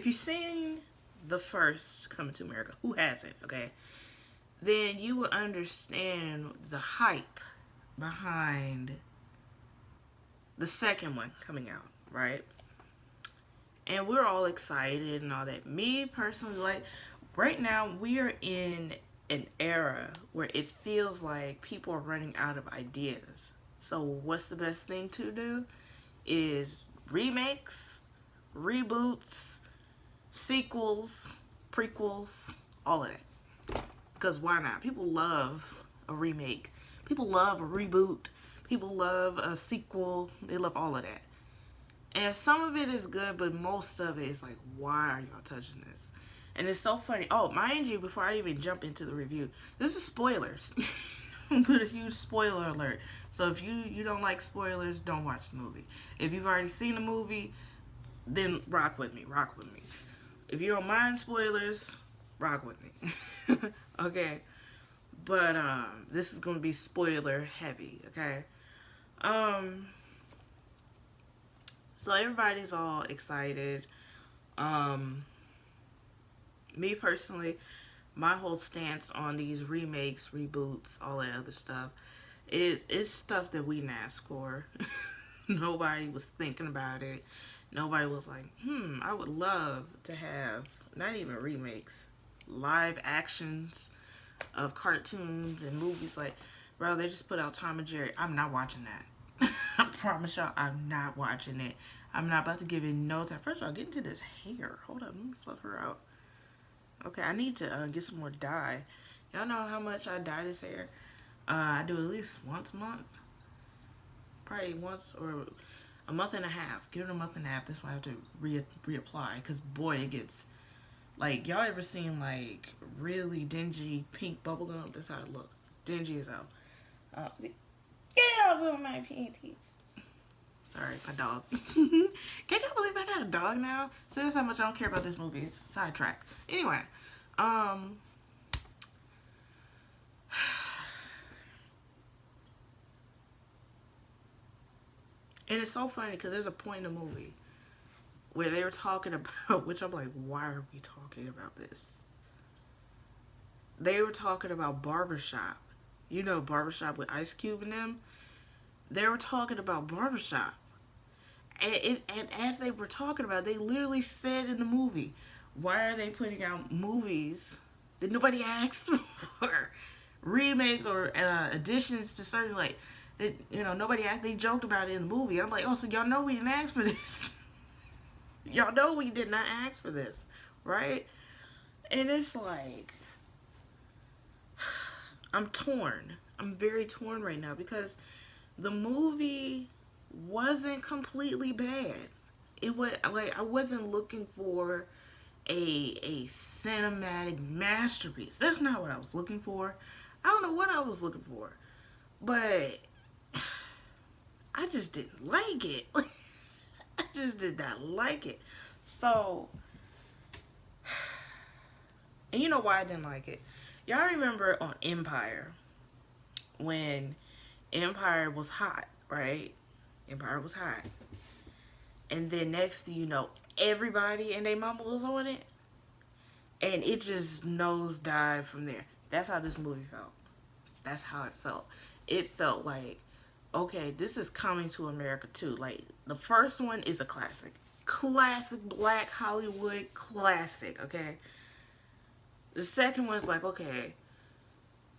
if you've seen the first Coming to America, who hasn't, okay, then you will understand the hype behind the second one coming out, right? And we're all excited and all that. Me personally, like, right now we are in an era where it feels like people are running out of ideas. So what's the best thing to do is remakes, reboots, sequels, prequels, all of that. Because why not? People love a remake. People love a reboot. People love a sequel. They love all of that. And some of it is good, but most of it is like, why are y'all touching this? And it's so funny. Oh, mind you, before I even jump into the review, this is spoilers. Put a huge spoiler alert. So if you don't like spoilers, don't watch the movie. If you've already seen the movie, then rock with me. Rock with me. If you don't mind spoilers, rock with me. Okay. But this is gonna be spoiler heavy, okay? So everybody's all excited. Me personally, my whole stance on these remakes, reboots, all that other stuff, it's stuff that we didn't ask for. Nobody was thinking about it. Nobody was like, I would love to have not even remakes, live actions of cartoons and movies. Like, bro, they just put out Tom and Jerry. I'm not watching that. I promise y'all, I'm not watching it. I'm not about to give it no time. First of all, get into this hair. Hold up, let me fluff her out. Okay, I need to get some more dye. Y'all know how much I dye this hair? I do at least once a month. Probably once or a month and a half. Give it a month and a half. That's why I have to reapply. Because, boy, it gets... Like, y'all ever seen, like, really dingy pink bubblegum? That's how it looks. Dingy as hell. Get off of my panties. Sorry, my dog. Can y'all believe I got a dog now? So that's how much I don't care about this movie. Sidetrack. Anyway, and it's so funny because there's a point in the movie where they were talking about, which I'm like, why are we talking about this? They were talking about Barbershop. You know, Barbershop with Ice Cube and them. They were talking about Barbershop. And as they were talking about it, they literally said in the movie, why are they putting out movies that nobody asked for? Remakes or additions to certain, like, that, you know, nobody asked. They joked about it in the movie. I'm like, oh, so y'all know we didn't ask for this. Y'all know we did not ask for this, right? And it's like, I'm torn. I'm very torn right now because the movie wasn't completely bad. It was like I wasn't looking for a cinematic masterpiece. That's not what I was looking for. I don't know what I was looking for, but I just didn't like it. I just did not like it. So, and you know why I didn't like it? Y'all remember on Empire when Empire was hot, right? Empire was hot. And then next thing you know, everybody and their mama was on it. And it just nosedived from there. That's how this movie felt. That's how it felt. It felt like, okay, this is Coming to America too. Like, the first one is a classic. Classic black Hollywood classic, okay? The second one's like, okay,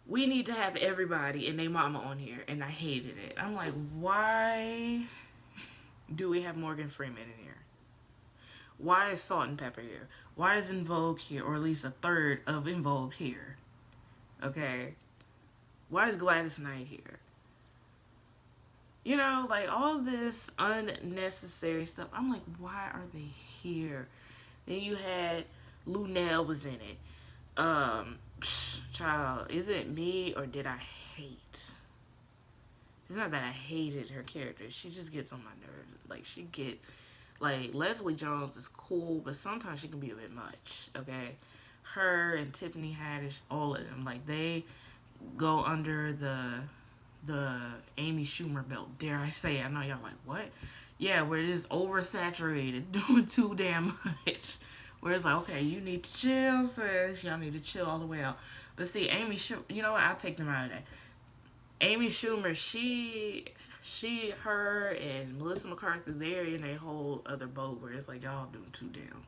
we need to have everybody and their mama on here. And I hated it. I'm like, why do we have Morgan Freeman in here? Why is Salt and Pepper here? Why is En Vogue here? Or at least a third of En Vogue here? Okay? Why is Gladys Knight here? You know, like all this unnecessary stuff. I'm like, why are they here? Then you had Lunel was in it. Child, is it me or did I hate? It's not that I hated her character. She just gets on my nerves. Like, like, Leslie Jones is cool, but sometimes she can be a bit much, okay? Her and Tiffany Haddish, all of them, like, they go under the Amy Schumer belt, dare I say. I know y'all like, what? Yeah, where it is oversaturated, doing too damn much. Where it's like, okay, you need to chill, sis. Y'all need to chill all the way out. But see, you know what? I'll take them out of that. Amy Schumer, her, and Melissa McCarthy, they're in a whole other boat where it's like, y'all doing too damn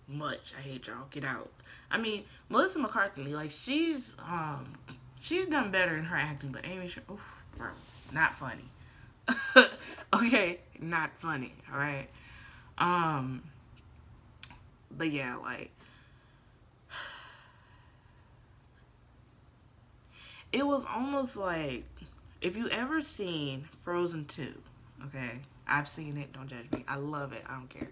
much. I hate y'all. Get out. I mean, Melissa McCarthy, like, she's done better in her acting, but Amy Schumer, oof, bro, not funny. Okay, not funny. All right. Um, but yeah, like, it was almost like, if you ever seen Frozen 2, okay, I've seen it, don't judge me, I love it, I don't care,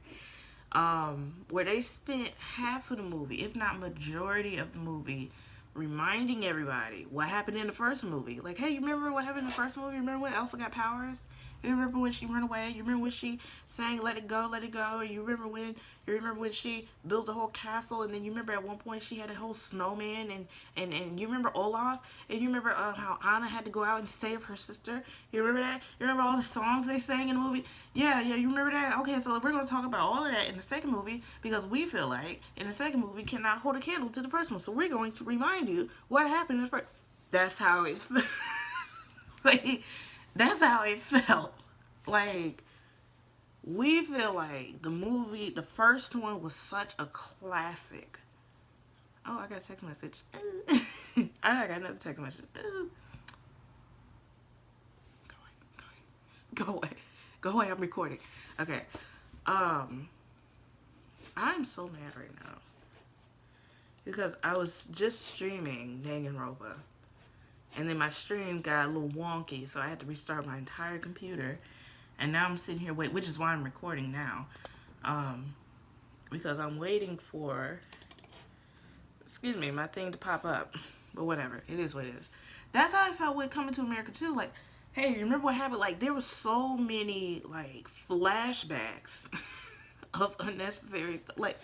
where they spent half of the movie, if not majority of the movie, reminding everybody what happened in the first movie. Like, hey, you remember what happened in the first movie? You remember when Elsa got powers? You remember when she ran away? You remember when she sang "Let It Go, Let It Go"? You remember when she built a whole castle? And then you remember at one point she had a whole snowman, and you remember Olaf? And you remember how Anna had to go out and save her sister? You remember that? You remember all the songs they sang in the movie? Yeah, you remember that? Okay, so we're gonna talk about all of that in the second movie because we feel like in the second movie cannot hold a candle to the first one. So we're going to remind you what happened in the first. That's how it. Like, that's how it felt. Like, we feel like the first one was such a classic. Oh, I got a text message. I got another text message. Go away. Go away, I'm recording. Okay. I'm so mad right now. Because I was just streaming Danganronpa. And then my stream got a little wonky, so I had to restart my entire computer. And now I'm sitting here which is why I'm recording now. Because I'm waiting for, my thing to pop up. But whatever, it is what it is. That's how I felt with Coming to America too. Like, hey, remember what happened? Like, there were so many, like, flashbacks of unnecessary stuff. Like,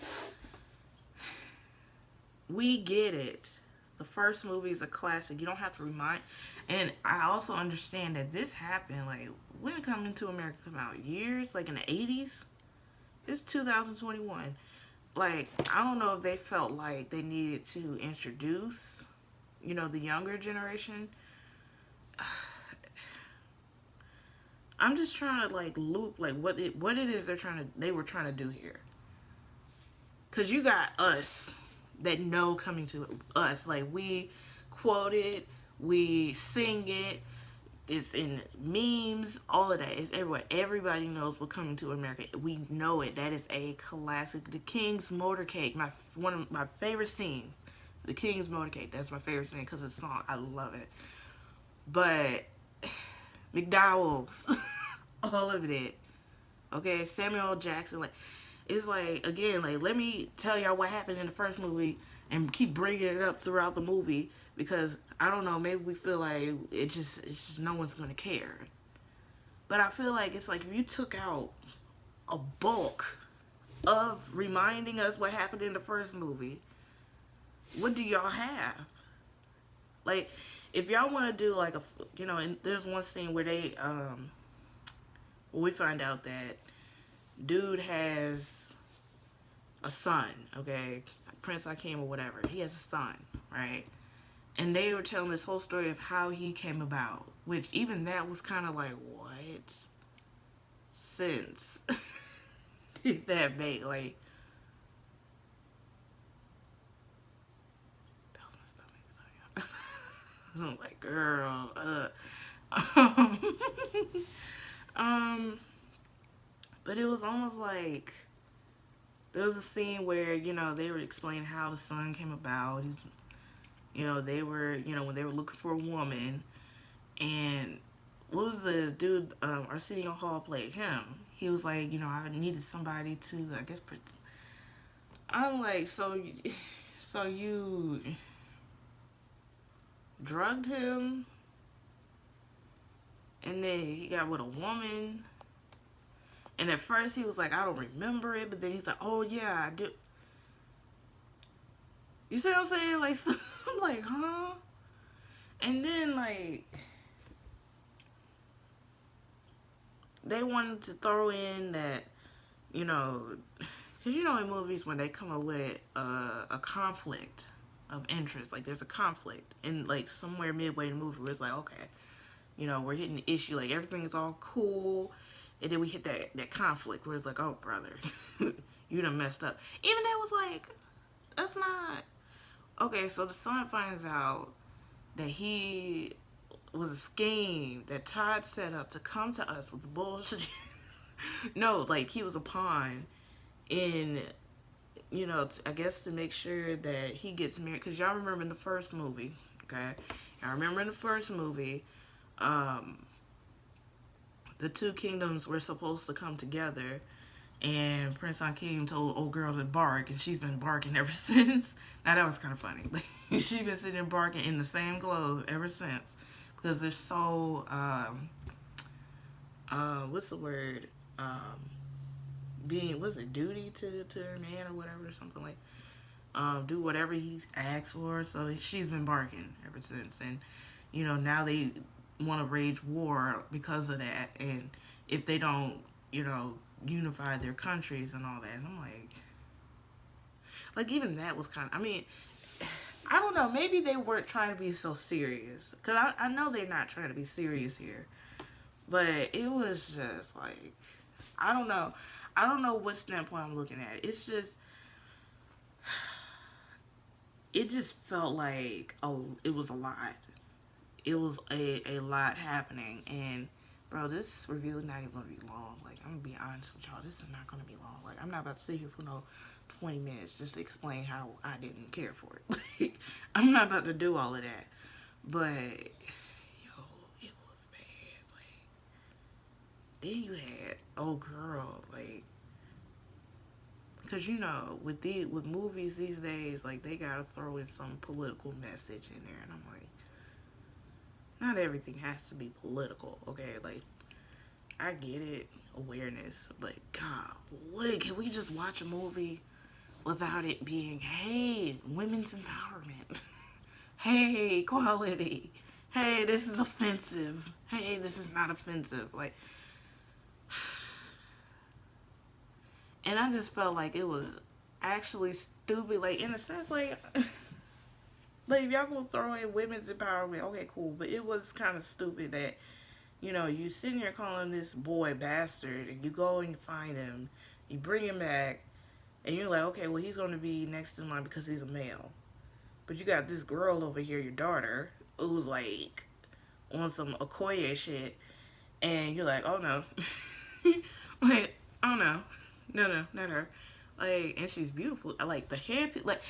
we get it. The first movie is a classic. You don't have to remind. And I also understand that this happened, like, when did Coming to America come out? Years? Like, in the 80s? It's 2021. Like, I don't know if they felt like they needed to introduce, the younger generation. I'm just trying to, like, loop, like, what it is they were trying to do here. Because you got us that know Coming to Us. Like, we quote it, we sing it, it's in memes, all of that. It's everywhere. Everybody knows what Coming to America. We know it. That is a classic. The King's Motorcade, one of my favorite scenes. The King's Motorcade. That's my favorite scene because of the song. I love it. But McDowell's, all of it. Okay, Samuel L. Jackson, like, it's like, again, like, let me tell y'all what happened in the first movie and keep bringing it up throughout the movie because, I don't know, maybe we feel like it's just no one's going to care. But I feel like it's like if you took out a bulk of reminding us what happened in the first movie, what do y'all have? Like, if y'all want to do, like, and there's one scene where we find out that dude has a son, okay? Prince Hakeem or whatever. He has a son, right? And they were telling this whole story of how he came about, which even that was kind of like, what? Since that big, like, that was my stomach, sorry. I'm like, girl, but it was almost like there was a scene where, they were explaining how the son came about. They were, when they were looking for a woman. And what was the dude, Arsenio Hall played him. He was like, I needed somebody to, I guess, I'm like, so you drugged him? And then he got with a woman? And at first he was like, I don't remember it. But then he's like, oh yeah, I do. You see what I'm saying? Like, I'm like, huh? And then, like, they wanted to throw in that, Because you know in movies when they come up with a conflict of interest, like there's a conflict, and like somewhere midway in the movie where it's like, okay, you know, we're hitting the issue, like everything is all cool, and then we hit that conflict where it's like, oh brother, you done messed up. Even that was like, that's not okay. So the son finds out that he was a scheme that Todd set up to come to us with the bullshit. No, like he was a pawn in, you know, I guess to make sure that he gets married. Because y'all remember in the first movie, okay? I remember in the first movie, the two kingdoms were supposed to come together, and Prince Hakeem told old girl to bark, and she's been barking ever since. Now that was kind of funny. She's been sitting barking in the same clothes ever since because they're so what's the word, being, what's it, duty to her man or whatever, or something like, do whatever he's asked for. So she's been barking ever since, and you know now they want to rage war because of that, and if they don't, you know, unify their countries and all that. And I'm like even that was kind of, I mean, I don't know, maybe they weren't trying to be so serious, because I know they're not trying to be serious here, but it was just like, I don't know what standpoint I'm looking at. It's just, it just felt like it was a lot. It was a lot happening, and bro, this review is not even gonna be long. Like, I'm gonna be honest with y'all, this is not gonna be long. Like, I'm not about to sit here for no 20 minutes just to explain how I didn't care for it. Like, I'm not about to do all of that. But yo, it was bad. Like, then you had old girl, like, because you know with movies these days, like they gotta throw in some political message in there, and I'm like, not everything has to be political, okay? Like, I get it, awareness, but golly, can we just watch a movie without it being, hey, women's empowerment, hey, equality, hey, this is offensive, hey, this is not offensive, like, and I just felt like it was actually stupid, like, in a sense, like, like, if y'all gonna throw in women's empowerment, okay, cool. But it was kind of stupid that, you know, you sitting here calling this boy bastard, and you go and you find him, you bring him back, and you're like, okay, well, he's gonna be next in line because he's a male. But you got this girl over here, your daughter, who's like on some Okoye shit, and you're like, oh no, like, oh no, no, not her. Like, and she's beautiful. I like the hair, like,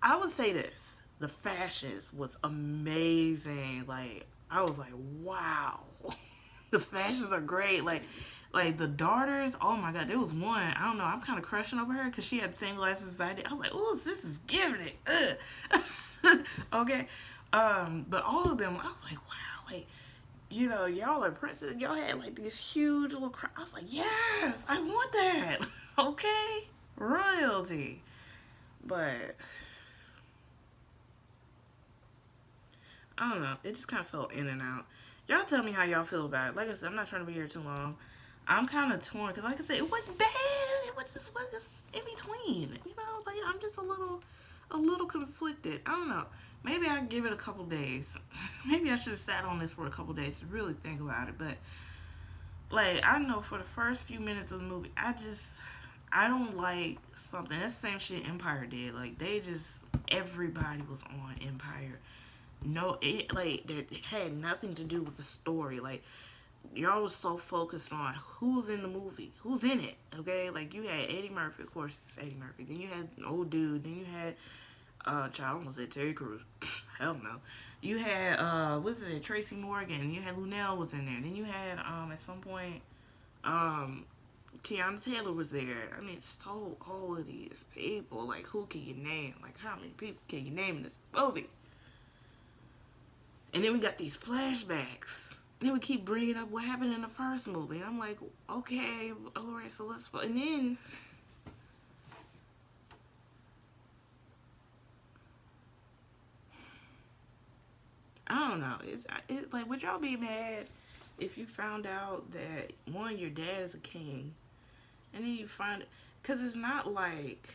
I would say this. The fashions was amazing. Like, I was like, wow. The fashions are great. Like the daughters, oh my god, there was one, I don't know, I'm kind of crushing over her because she had the same glasses as I did. I was like, oh, this is giving it. Okay. But all of them, I was like, wow, like, you know, y'all are princes. Y'all had like these huge little I was like, yes, I want that. Okay. Royalty. But I don't know. It just kind of felt in and out. Y'all tell me how y'all feel about it. Like I said, I'm not trying to be here too long. I'm kind of torn because, like I said, it wasn't bad. It was just in between. You know, like I'm just a little conflicted. I don't know. Maybe I give it a couple days. Maybe I should have sat on this for a couple days to really think about it. But like, I know for the first few minutes of the movie, I don't like something. That's the same shit Empire did. Like, everybody was on Empire. No, it had nothing to do with the story. Like, y'all was so focused on who's in the movie, who's in it. Okay, like you had Eddie Murphy, of course, it's Eddie Murphy. Then you had an old dude. Then you had child, almost said Terry Crews. Hell no. You had what's it, Tracy Morgan. You had Lunel was in there. Then you had at some point Tiana Taylor was there. I mean, so all of these people. Like, who can you name? Like, how many people can you name in this movie? And then we got these flashbacks. And then we keep bringing up what happened in the first movie. And I'm like, okay, all right, so let's... And then... I don't know. It's like, would y'all be mad if you found out that, one, your dad is a king, and then you find... Because it's not like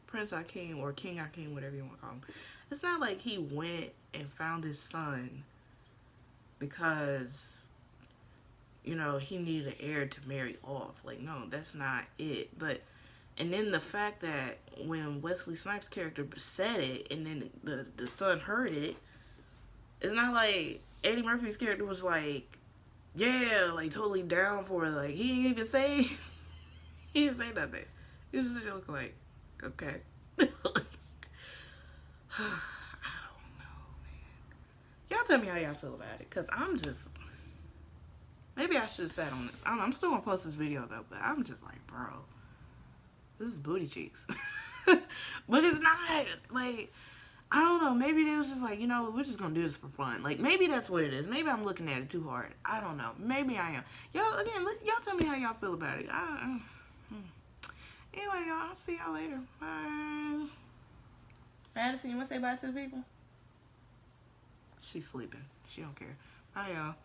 Prince Akeem or King Akeem, whatever you want to call him. It's not like he went and found his son because, you know, he needed an heir to marry off. Like, no, that's not it. But, and then the fact that when Wesley Snipes' character said it and then the son heard it, it's not like Eddie Murphy's character was like, yeah, like totally down for it. Like, he didn't even say, he didn't say nothing. He just looked like, okay. I don't know, man. Y'all tell me how y'all feel about it, because I'm just, maybe I should have sat on this. I'm still gonna post this video though, but I'm just like, bro, this is booty cheeks. But it's not, like, I don't know, maybe they was just like, you know, we're just gonna do this for fun. Like, maybe that's what it is. Maybe I'm looking at it too hard. I don't know. Maybe I am. Y'all, again, y'all tell me how y'all feel about it. Anyway, y'all, I'll see y'all later. Bye. Madison, you want to say bye to the people? She's sleeping. She don't care. Bye, y'all.